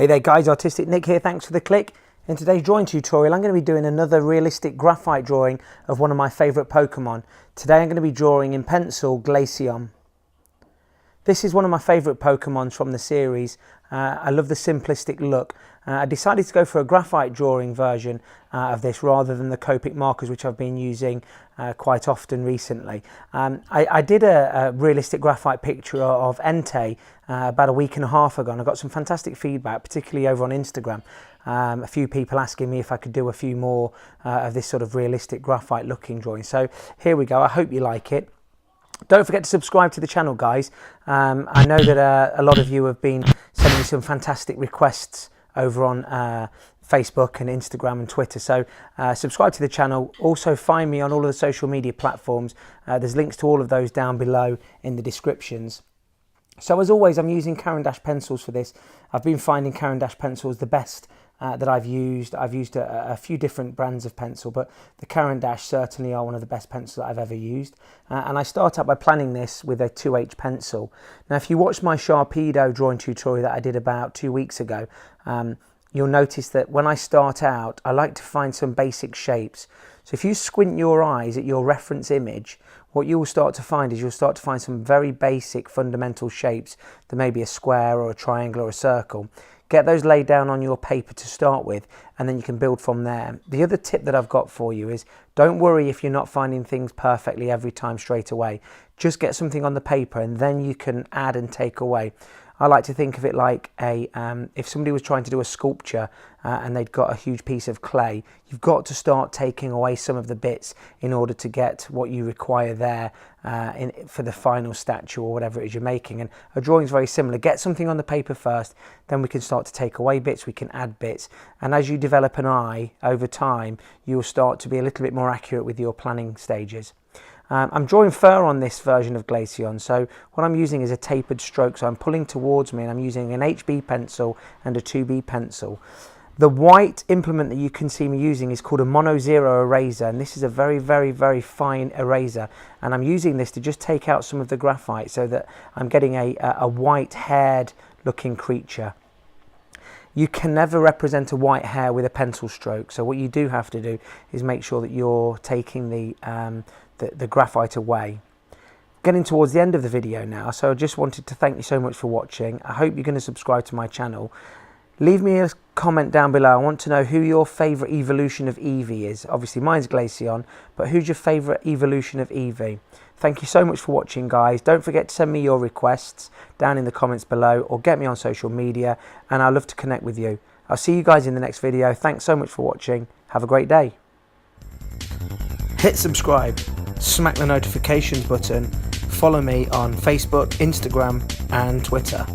Hey there guys, Artistic Nick here, thanks for the click. In today's drawing tutorial I'm going to be doing another realistic graphite drawing of one of my favourite Pokemon. Today I'm going to be drawing in pencil Glaceon. This is one of my favourite Pokemons from the series. I love the simplistic look. I decided to go for a graphite drawing version of this rather than the Copic markers which I've been using quite often recently. I did a realistic graphite picture of Entei about a week and a half ago, and I got some fantastic feedback, particularly over on Instagram. A few people asking me if I could do a few more of this sort of realistic graphite looking drawing. So here we go, I hope you like it. Don't forget to subscribe to the channel, guys. I know that a lot of you have been sending me some fantastic requests over on Facebook and Instagram and Twitter. So subscribe to the channel. Also find me on all of the social media platforms. There's links to all of those down below in the descriptions. So as always, I'm using Caran D'ache pencils for this. I've been finding Caran D'ache pencils the best that I've used. I've used a few different brands of pencil, but the Caran D'ache certainly are one of the best pencils that I've ever used. And I start out by planning this with a 2H pencil. Now, if you watched my Sharpener drawing tutorial that I did about 2 weeks ago, you'll notice that when I start out, I like to find some basic shapes. So if you squint your eyes at your reference image, what you'll start to find is you'll start to find some very basic fundamental shapes. There may be a square or a triangle or a circle. Get those laid down on your paper to start with, and then you can build from there. The other tip that I've got for you is don't worry if you're not finding things perfectly every time straight away. Just get something on the paper and then you can add and take away. I like to think of it like if somebody was trying to do a sculpture and they'd got a huge piece of clay, you've got to start taking away some of the bits in order to get what you require there for the final statue or whatever it is you're making. And a drawing is very similar. Get something on the paper first, then we can start to take away bits, we can add bits. And as you develop an eye over time, you'll start to be a little bit more accurate with your planning stages. I'm drawing fur on this version of Glaceon, so what I'm using is a tapered stroke, so I'm pulling towards me and I'm using an HB pencil and a 2B pencil. The white implement that you can see me using is called a mono zero eraser, and this is a very, very, very fine eraser, and I'm using this to just take out some of the graphite so that I'm getting a white haired looking creature. You can never represent a white hair with a pencil stroke, so what you do have to do is make sure that you're taking the graphite away. Getting towards the end of the video now, so I just wanted to thank you so much for watching. I hope you're going to subscribe to my channel. Leave me a comment down below. I want to know who your favourite evolution of Eevee is. Obviously mine's Glaceon, but who's your favourite evolution of Eevee? Thank you so much for watching, guys. Don't forget to send me your requests down in the comments below or get me on social media, and I'd love to connect with you. I'll see you guys in the next video. Thanks so much for watching. Have a great day. Hit subscribe, smack the notifications button, follow me on Facebook, Instagram and Twitter.